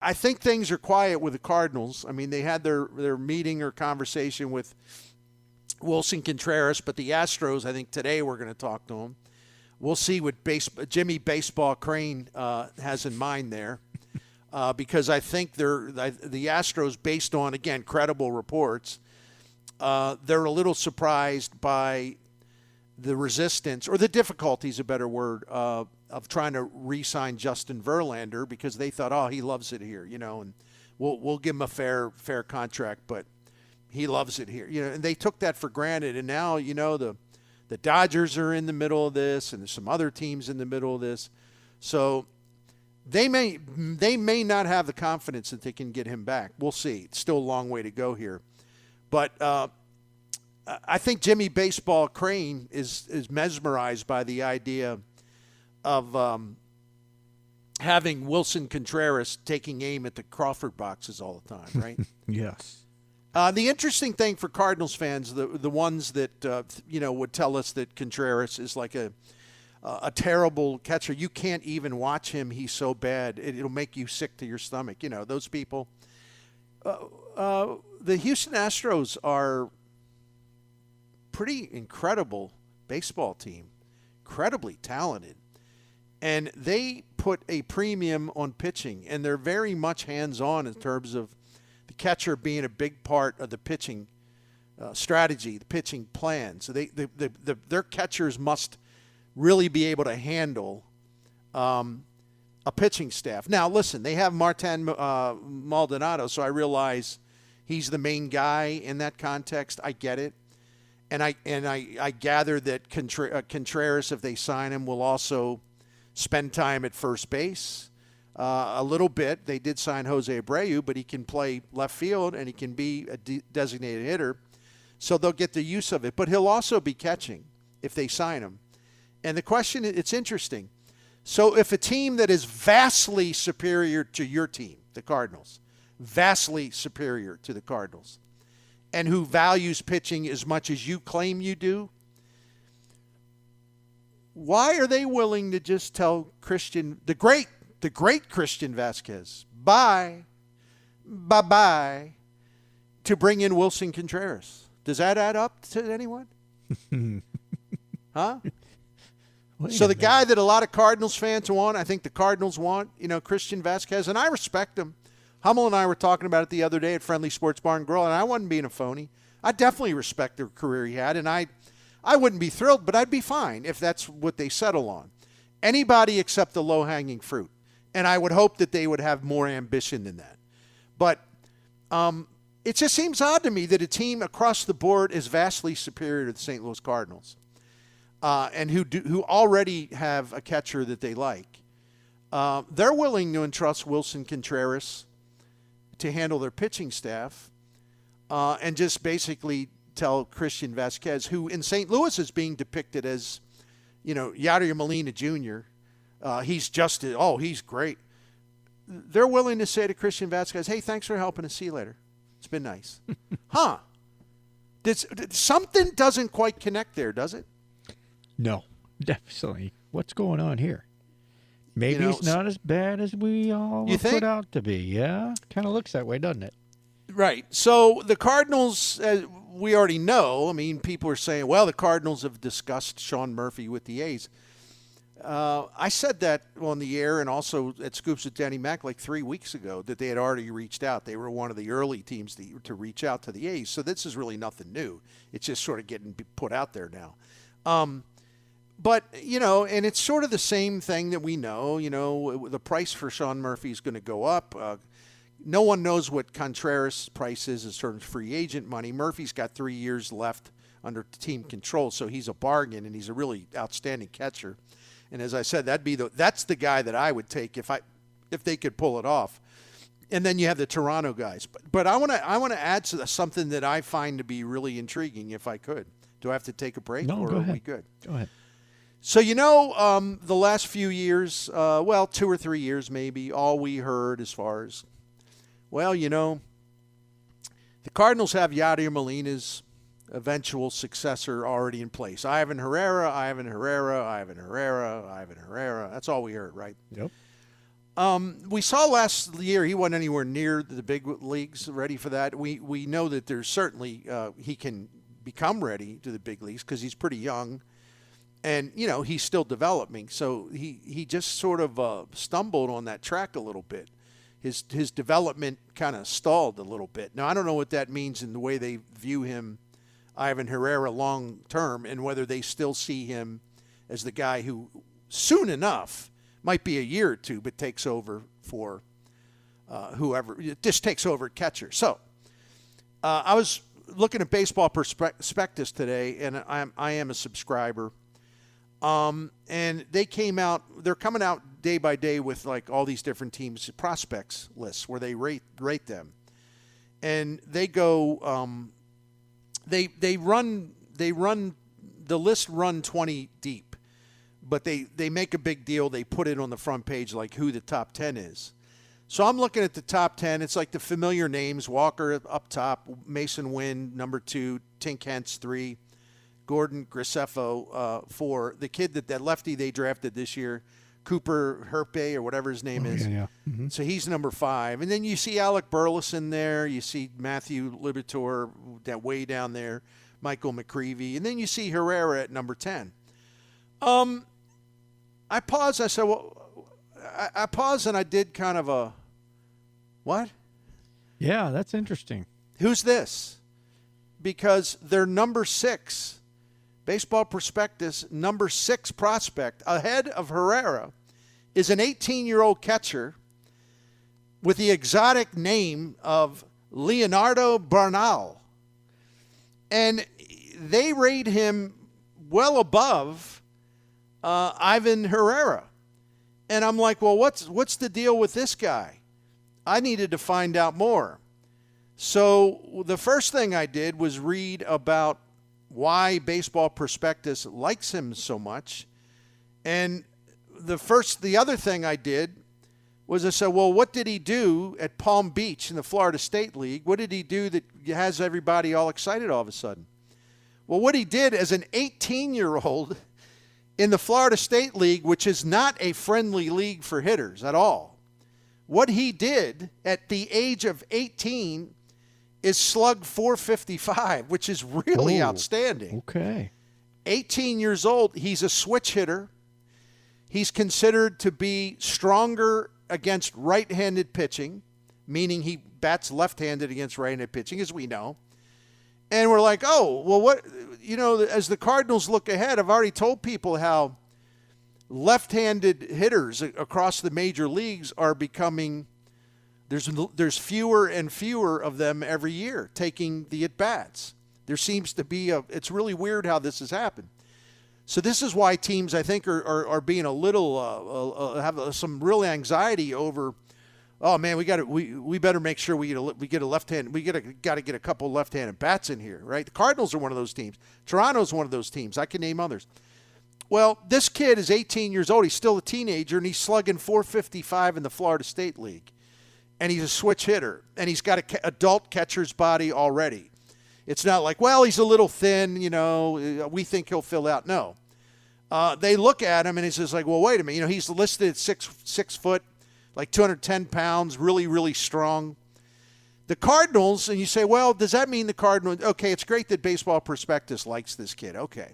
I think things are quiet with the Cardinals. I mean, they had their meeting or conversation with Wilson Contreras, but the Astros, I think today we're going to talk to him. We'll see what Jimmy Baseball Crane has in mind there, because I think the Astros, based on, again, credible reports, they're a little surprised by the resistance, or the difficulty is a better word, of trying to re-sign Justin Verlander, because they thought, oh, he loves it here, and we'll give him a fair contract, but he loves it here, and they took that for granted, and now, the Dodgers are in the middle of this, and there's some other teams in the middle of this, so they may not have the confidence that they can get him back. We'll see. It's still a long way to go here, but I think Jimmy Baseball Crane is mesmerized by the idea of having Wilson Contreras taking aim at the Crawford boxes all the time, right? Yes. The interesting thing for Cardinals fans, the ones that would tell us that Contreras is like a terrible catcher. You can't even watch him; he's so bad. It'll make you sick to your stomach. Those people. The Houston Astros are pretty incredible baseball team, incredibly talented, and they put a premium on pitching, and they're very much hands-on in terms of the catcher being a big part of the pitching strategy, the pitching plan. So their catchers must really be able to handle a pitching staff. Now, listen, they have Martin Maldonado, so I realize he's the main guy in that context. I get it. And I gather that Contreras, if they sign him, will also spend time at first base a little bit. They did sign Jose Abreu, but he can play left field and he can be a designated hitter. So they'll get the use of it. But he'll also be catching if they sign him. And the question, it's interesting. So if a team that is vastly superior to your team, the Cardinals, vastly superior to the Cardinals, and who values pitching as much as you claim you do, why are they willing to just tell the great Christian Vasquez, bye, to bring in Wilson Contreras? Does that add up to anyone? Huh? So the guy that a lot of Cardinals fans want, I think the Cardinals want, Christian Vasquez, and I respect him. Hummel and I were talking about it the other day at Friendly Sports Bar and Grill, and I wasn't being a phony. I definitely respect the career he had, and I wouldn't be thrilled, but I'd be fine if that's what they settle on. Anybody except the low-hanging fruit. And I would hope that they would have more ambition than that. But it just seems odd to me that a team across the board is vastly superior to the St. Louis Cardinals, and who already have a catcher that they like. They're willing to entrust Wilson Contreras to handle their pitching staff, and just basically tell Christian Vasquez, who in St. Louis is being depicted as, Yadier Molina Jr., he's great. They're willing to say to Christian Vasquez, hey, thanks for helping us. See you later. It's been nice. Huh. Something doesn't quite connect there, does it? No, definitely. What's going on here? Maybe it's not as bad as we all put out to be. Yeah, kind of looks that way, doesn't it? Right. So the Cardinals, we already know. I mean, people are saying, well, the Cardinals have discussed Sean Murphy with the A's. I said that on the air and also at Scoops with Danny Mac like 3 weeks ago that they had already reached out. They were one of the early teams to reach out to the A's. So this is really nothing new. It's just sort of getting put out there now. But, and it's sort of the same thing that we know. The price for Sean Murphy is going to go up. No one knows what Contreras' price is in terms of free agent money. Murphy's got 3 years left under team control, so he's a bargain, and he's a really outstanding catcher. And as I said, that's the guy that I would take if they could pull it off. And then you have the Toronto guys. But I want to add to something that I find to be really intriguing, if I could. Do I have to take a break? No, or go ahead. Are we good? Go ahead. So, the last few years, 2 or 3 years maybe, all we heard as far as, the Cardinals have Yadier Molina's eventual successor already in place. Ivan Herrera. That's all we heard, right? Yep. We saw last year he wasn't anywhere near the big leagues ready for that. We know that there's certainly he can become ready to the big leagues because he's pretty young. And, he's still developing. So he just sort of stumbled on that track a little bit. His development kind of stalled a little bit. Now, I don't know what that means in the way they view him, Ivan Herrera, long term, and whether they still see him as the guy who soon enough, might be a year or two, but takes over for whoever, just takes over at catcher. So I was looking at Baseball Prospectus today, and I am a subscriber. And they're coming out day by day with like all these different teams' prospects lists where they rate them. And they go, they run the list run 20 deep, but they make a big deal. They put it on the front page like who the top 10 is. So I'm looking at the top 10. It's like the familiar names: Walker up top, Mason Wynn, number 2, Tink Hence, 3, Gordon Graceffo, 4. The kid that lefty they drafted this year, Cooper Herpe or whatever his name is. Yeah. Mm-hmm. So he's number 5. And then you see Alec Burleson there. You see Matthew Liberatore that way down there, Michael McCreevy. And then you see Herrera at number 10. I paused. I said, well, I paused and I did kind of a, what? Yeah, that's interesting. Who's this? Because they're number 6. Baseball Prospectus, number 6 prospect, ahead of Herrera, is an 18-year-old catcher with the exotic name of Leonardo Bernal. And they rate him well above Ivan Herrera. And I'm like, well, what's the deal with this guy? I needed to find out more. So the first thing I did was read about why Baseball Prospectus likes him so much. And the other thing I did was I said, well, what did he do at Palm Beach in the Florida State League? What did he do that has everybody all excited all of a sudden? Well, what he did as an 18-year-old in the Florida State League, which is not a friendly league for hitters at all, what he did at the age of 18 is slug .455, which is really outstanding. Okay. 18 years old. He's a switch hitter. He's considered to be stronger against right-handed pitching, meaning he bats left-handed against right-handed pitching, as we know. And we're like, oh, well, what, as the Cardinals look ahead, I've already told people how left-handed hitters across the major leagues are becoming, there's fewer and fewer of them every year taking the at-bats. There seems to be it's really weird how this has happened. So this is why teams, I think, are being a little, have some real anxiety over, oh man, we better make sure we get a left-hand, got to get a couple left-handed bats in here, right? The Cardinals are one of those teams. Toronto's one of those teams. I can name others. Well, this kid is 18 years old. He's still a teenager, and he's slugging .455 in the Florida State League. And he's a switch hitter, and he's got an adult catcher's body already. It's not like, well, he's a little thin, we think he'll fill out. No. They look at him, and it's just like, well, wait a minute. He's listed at 6 foot, like 210 pounds, really, really strong. The Cardinals, and you say, well, does that mean the Cardinals? Okay, it's great that Baseball Prospectus likes this kid. Okay.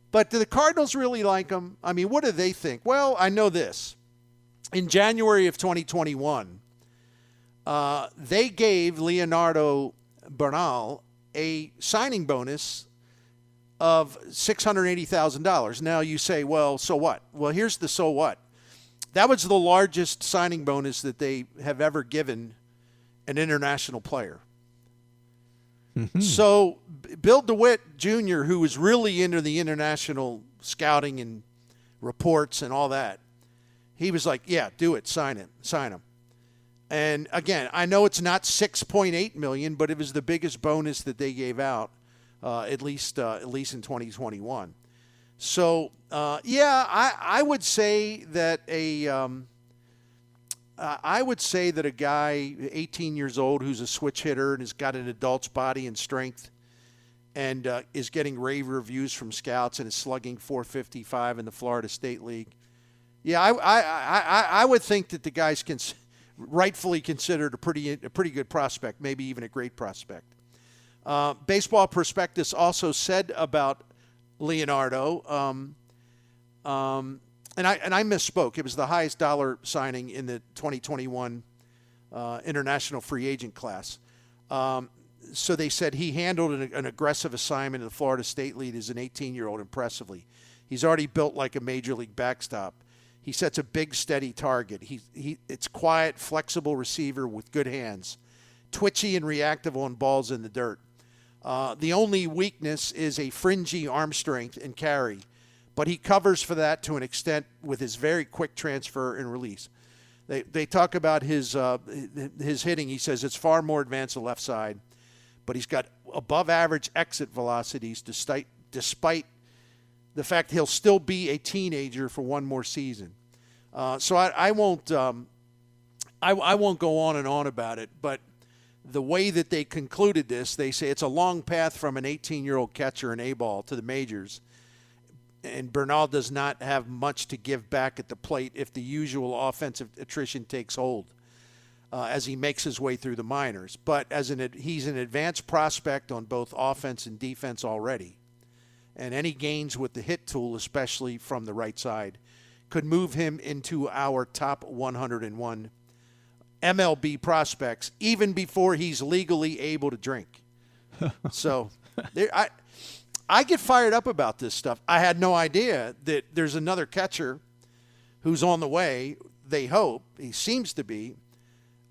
But do the Cardinals really like him? I mean, what do they think? Well, I know this. In January of 2021, they gave Leonardo Bernal a signing bonus of $680,000. Now you say, well, so what? Well, here's the so what. That was the largest signing bonus that they have ever given an international player. Mm-hmm. So Bill DeWitt Jr., who was really into the international scouting and reports and all that, he was like, yeah, do it, sign him. And again, I know it's not $6.8 million, but it was the biggest bonus that they gave out, at least in 2021. So, I would say that a guy 18 years old who's a switch hitter and has got an adult's body and strength and is getting rave reviews from scouts and is slugging .455 in the Florida State League, Yeah, I would think that the guy's rightfully considered a pretty good prospect, maybe even a great prospect. Baseball Prospectus also said about Leonardo, and I misspoke. It was the highest dollar signing in the 2021 international free agent class. So they said he handled an aggressive assignment in the Florida State League as an 18-year-old impressively. He's already built like a major league backstop. He sets a big, steady target. It's quiet, flexible receiver with good hands, twitchy and reactive on balls in the dirt. The only weakness is a fringy arm strength and carry, but he covers for that to an extent with his very quick transfer and release. They talk about his hitting. He says it's far more advanced the left side, but he's got above average exit velocities despite the fact he'll still be a teenager for one more season. So I won't go on and on about it, but the way that they concluded this, they say it's a long path from an 18-year-old catcher in A-ball to the majors, and Bernal does not have much to give back at the plate if the usual offensive attrition takes hold as he makes his way through the minors. But he's an advanced prospect on both offense and defense already, and any gains with the hit tool, especially from the right side, could move him into our top 101 MLB prospects even before he's legally able to drink. So I get fired up about this stuff. I had no idea that there's another catcher who's on the way, they hope, he seems to be,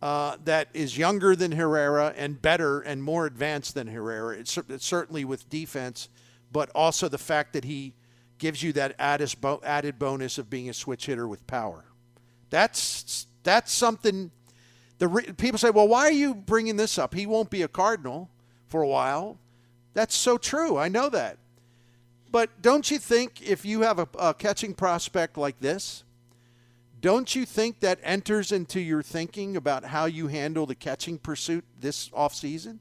that is younger than Herrera and better and more advanced than Herrera. It's certainly with defense, but also the fact that he gives you that added bonus of being a switch hitter with power. That's something. People say, well, why are you bringing this up? He won't be a Cardinal for a while. That's so true. I know that. But don't you think if you have a catching prospect like this, don't you think that enters into your thinking about how you handle the catching pursuit this offseason?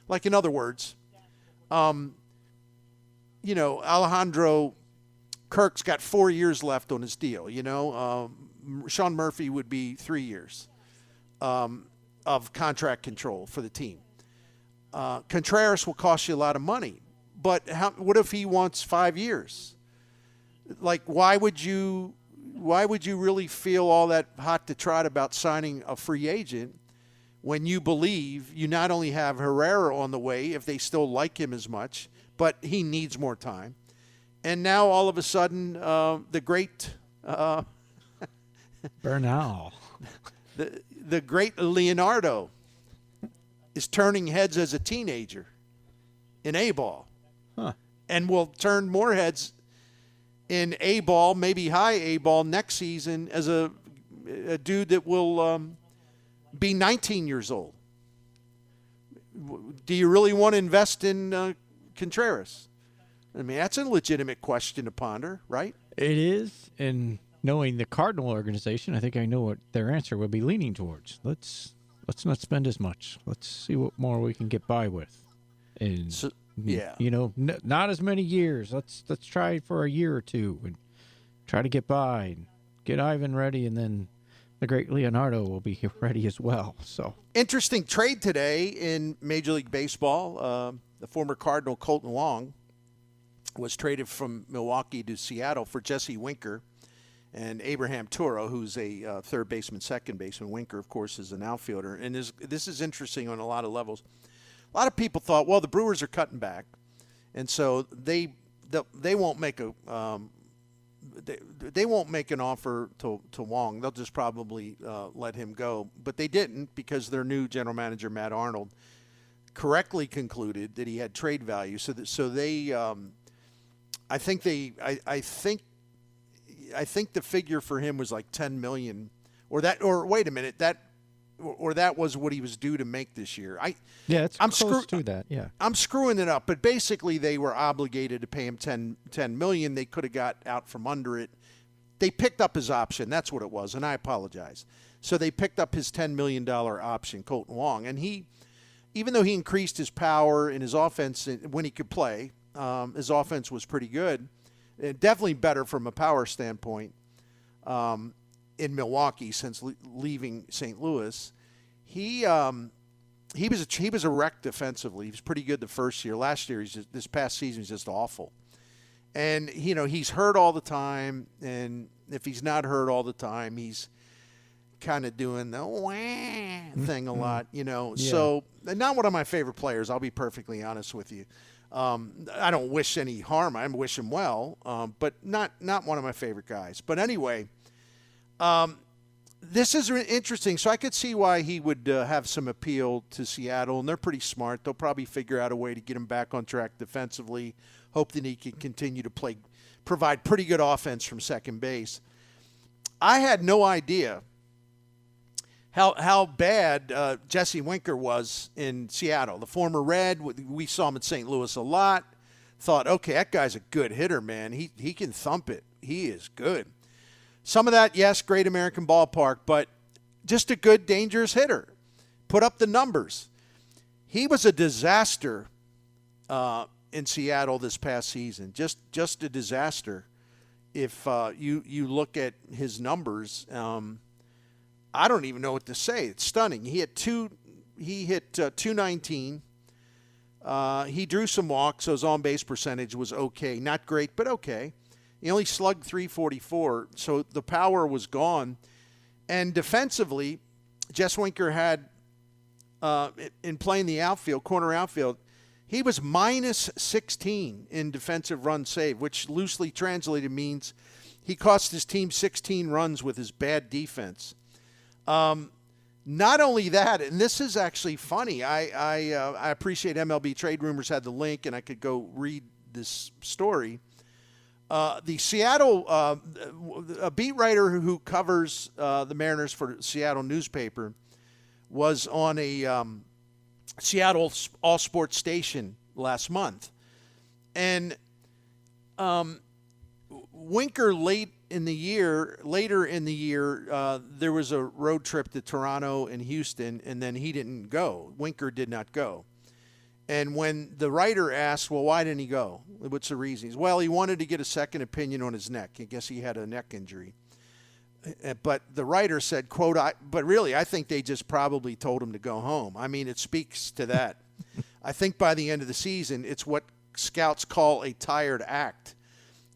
Like, in other words, Alejandro Kirk's got 4 years left on his deal. Sean Murphy would be 3 years of contract control for the team. Contreras will cost you a lot of money, but what if he wants 5 years? Like, why would you really feel all that hot to trot about signing a free agent when you believe you not only have Herrera on the way, if they still like him as much, but he needs more time? And now all of a sudden, the great Bernal, the great Leonardo is turning heads as a teenager in A-ball, and will turn more heads in A-ball, maybe high A-ball next season as a dude that will be 19 years old. Do you really want to invest in Contreras? I mean, that's a legitimate question to ponder, right? It is, and knowing the Cardinal organization, I think I know what their answer will be leaning towards. Let's not spend as much. Let's see what more we can get by with. And not as many years. Let's try for a year or two and try to get by and get Ivan ready, and then the great Leonardo will be ready as well. So interesting trade today in Major League Baseball. The former Cardinal Colton Wong was traded from Milwaukee to Seattle for Jesse Winker and Abraham Toro, who's a third baseman, second baseman. Winker, of course, is an outfielder. And this is interesting on a lot of levels. A lot of people thought, well, the Brewers are cutting back, and so they won't make they won't make an offer to Wong. They'll just probably let him go. But they didn't, because their new general manager, Matt Arnold, correctly concluded that he had trade value. So they I think the figure for him was like $10 million, that was what he was due to make this year. I'm close to that. Yeah, I'm screwing it up, but basically they were obligated to pay him $10 million. They could have got out from under it. They picked up his option. That's what it was, and I apologize. So they picked up his $10 million option, Colton Wong, and even though he increased his power in his offense when he could play. His offense was pretty good, definitely better from a power standpoint. in Milwaukee since leaving St. Louis. He was a wreck defensively. He was pretty good the first year. Last year, this past season, he's just awful. And, he's hurt all the time. And if he's not hurt all the time, he's kind of doing the wah thing a lot, Yeah. So not one of my favorite players, I'll be perfectly honest with you. I don't wish any harm. I wish him well, but not one of my favorite guys. But anyway, this is interesting. So I could see why he would have some appeal to Seattle, and they're pretty smart. They'll probably figure out a way to get him back on track defensively, hope that he can continue to provide pretty good offense from second base. I had no idea how bad Jesse Winker was in Seattle. The former Red, we saw him in St. Louis a lot. Thought, okay, that guy's a good hitter, man. He can thump it. He is good. Some of that, yes, great American ballpark, but just a good, dangerous hitter. Put up the numbers. He was a disaster in Seattle this past season. Just a disaster. If you look at his numbers, I don't even know what to say. It's stunning. He hit 219. He drew some walks, so his on-base percentage was okay. Not great, but okay. He only slugged .344, so the power was gone. And defensively, Jess Winker had, in playing the outfield, corner outfield, he was minus 16 in defensive run save, which loosely translated means he cost his team 16 runs with his bad defense. Not only that, and this is actually funny, I appreciate MLB Trade Rumors had the link, and I could go read this story. The Seattle, a beat writer who covers the Mariners for Seattle newspaper was on a Seattle all sports station last month. And Winker later in the year, there was a road trip to Toronto and Houston, and then he didn't go. Winker did not go. And when the writer asked, well, why didn't he go? What's the reasons? Well, he wanted to get a second opinion on his neck. I guess he had a neck injury. But the writer said, quote, but really, I think they just probably told him to go home. I mean, it speaks to that. I think by the end of the season, it's what scouts call a tired act.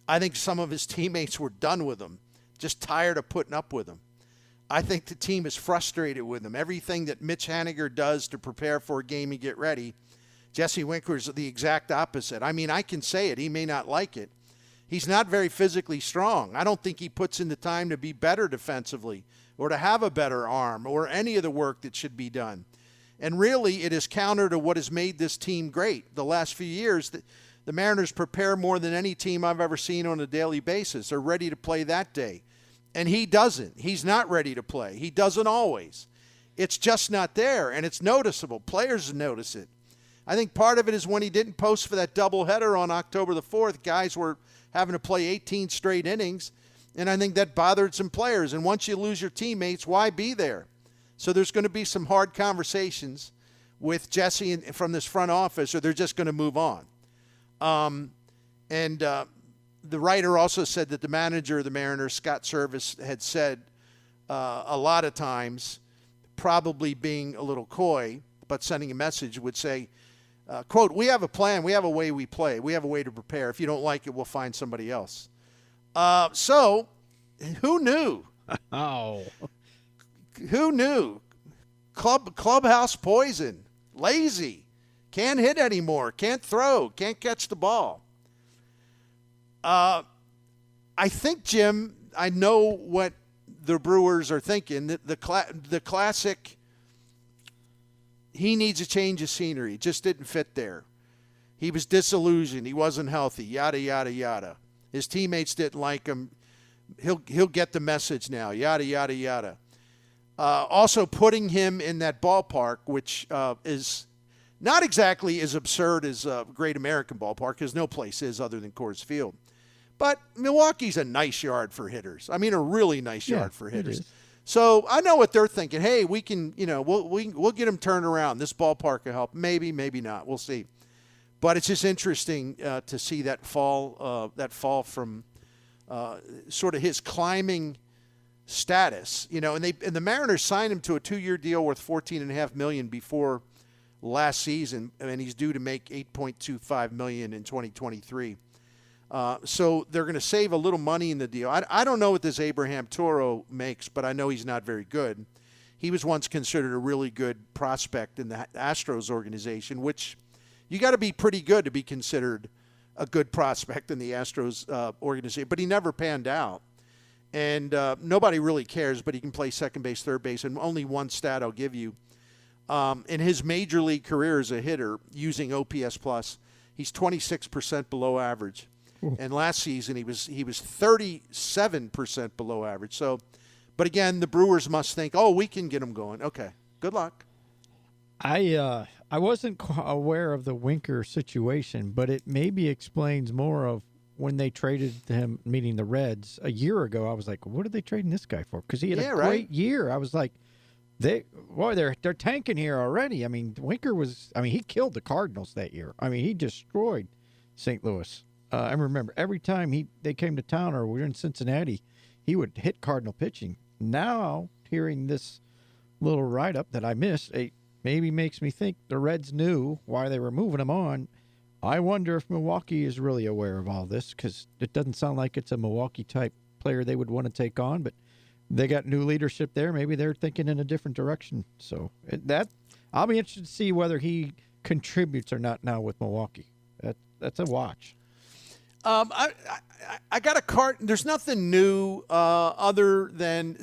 I think some of his teammates were done with him, just tired of putting up with him. I think the team is frustrated with him. Everything that Mitch Haniger does to prepare for a game and get ready, Jesse Winker's the exact opposite. I mean, I can say it. He may not like it. He's not very physically strong. I don't think he puts in the time to be better defensively or to have a better arm or any of the work that should be done. And really, it is counter to what has made this team great. The last few years, the Mariners prepare more than any team I've ever seen on a daily basis. They're ready to play that day. And he doesn't. He's not ready to play. He doesn't always. It's just not there, and it's noticeable. Players notice it. I think part of it is when he didn't post for that doubleheader on October the 4th, guys were having to play 18 straight innings, and I think that bothered some players. And once you lose your teammates, why be there? So there's going to be some hard conversations with Jesse from this front office, or they're just going to move on. The writer also said that the manager of the Mariners, Scott Service, had said a lot of times, probably being a little coy, but sending a message, would say, quote, we have a plan. We have a way we play. We have a way to prepare. If you don't like it, we'll find somebody else. So who knew? Oh. Who knew? Clubhouse poison. Lazy. Can't hit anymore. Can't throw. Can't catch the ball. I think, Jim, I know what the Brewers are thinking. The classic, he needs a change of scenery. It just didn't fit there. He was disillusioned. He wasn't healthy. Yada, yada, yada. His teammates didn't like him. He'll get the message now. Yada, yada, yada. Also putting him in that ballpark, which is not exactly as absurd as a great American ballpark, because no place is other than Coors Field. But Milwaukee's a nice yard for hitters. I mean, a really nice yard for hitters. So I know what they're thinking. Hey, we can, we'll get them turned around. This ballpark will help. Maybe, maybe not. We'll see. But it's just interesting to see that fall from sort of his climbing status, and the Mariners signed him to a 2-year deal worth $14.5 million before last season, and he's due to make $8.25 million in 2023. So they're going to save a little money in the deal. I don't know what this Abraham Toro makes, but I know he's not very good. He was once considered a really good prospect in the Astros organization, which you got to be pretty good to be considered a good prospect in the Astros organization. But he never panned out. And nobody really cares, but he can play second base, third base. And only one stat I'll give you. In his major league career as a hitter, using OPS+, he's 26% below average. Ooh. And last season he was 37% below average. So, but again, the Brewers must think, oh, we can get him going. Okay, good luck. I wasn't aware of the Winker situation, but it maybe explains more of when they traded him, meaning the Reds, a year ago. I was like, what are they trading this guy for? Because he had a great year. I was like, they're tanking here already. I mean, Winker he killed the Cardinals that year. I mean, he destroyed St. Louis. I remember every time they came to town or we were in Cincinnati, he would hit Cardinal pitching. Now, hearing this little write-up that I missed, it maybe makes me think the Reds knew why they were moving him on. I wonder if Milwaukee is really aware of all this, because it doesn't sound like it's a Milwaukee-type player they would want to take on, but they got new leadership there. Maybe they're thinking in a different direction. So I'll be interested to see whether he contributes or not now with Milwaukee. That's a watch. I got a card. There's nothing new other than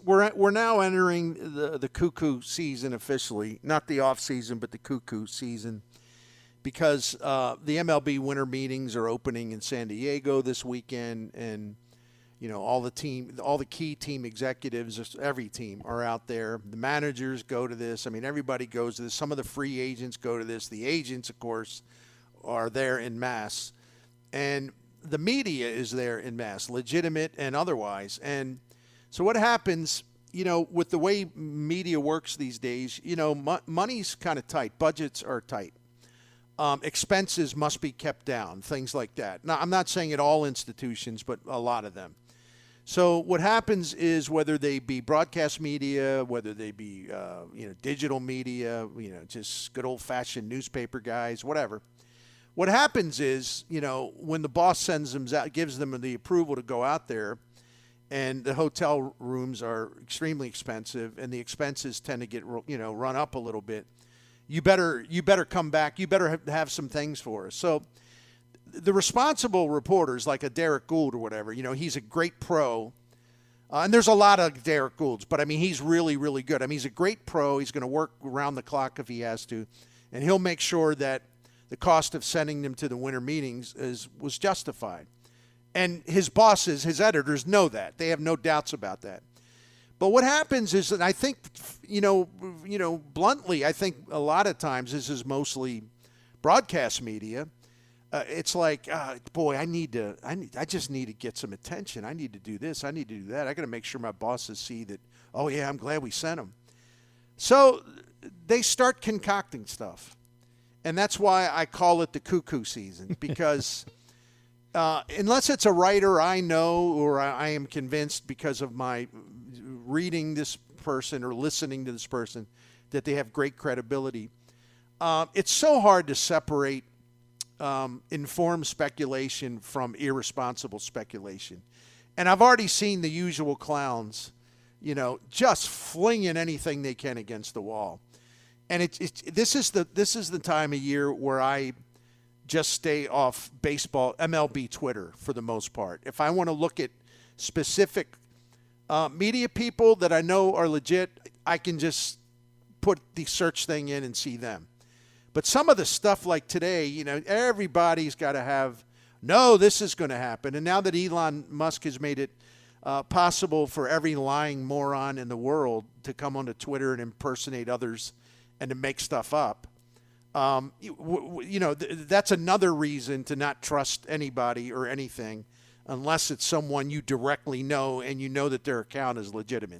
we're now entering the cuckoo season officially, not the off season, but the cuckoo season, because the MLB winter meetings are opening in San Diego this weekend, and all the key team executives, every team are out there. The managers go to this. I mean, everybody goes to this. Some of the free agents go to this. The agents, of course, are there en masse. And the media is there en masse, legitimate and otherwise. And so what happens, with the way media works these days, money's kind of tight. Budgets are tight. Expenses must be kept down, things like that. Now, I'm not saying at all institutions, but a lot of them. So what happens is, whether they be broadcast media, whether they be, digital media, just good old-fashioned newspaper guys, whatever. What happens is, when the boss sends them out, gives them the approval to go out there, and the hotel rooms are extremely expensive, and the expenses tend to get, run up a little bit. You better come back. You better have some things for us. So the responsible reporters, like a Derek Gould or whatever, he's a great pro. And there's a lot of Derek Goulds, but, he's really, really good. He's a great pro. He's going to work around the clock if he has to, and he'll make sure that the cost of sending them to the winter meetings was justified. And his bosses, his editors, know that. They have no doubts about that. But what happens is that I think, bluntly, I think a lot of times this is mostly broadcast media. It's like, boy, I just need to get some attention. I need to do this. I need to do that. I got to make sure my bosses see that, oh, yeah, I'm glad we sent them. So they start concocting stuff. And that's why I call it the cuckoo season, because unless it's a writer I know or I am convinced because of my reading this person or listening to this person that they have great credibility, it's so hard to separate informed speculation from irresponsible speculation. And I've already seen the usual clowns, just flinging anything they can against the wall. And this is the time of year where I just stay off baseball, MLB Twitter for the most part. If I want to look at specific media people that I know are legit, I can just put the search thing in and see them. But some of the stuff like today, everybody's got to have, no, this is going to happen. And now that Elon Musk has made it possible for every lying moron in the world to come onto Twitter and impersonate others and to make stuff up, that's another reason to not trust anybody or anything unless it's someone you directly know and you know that their account is legitimate.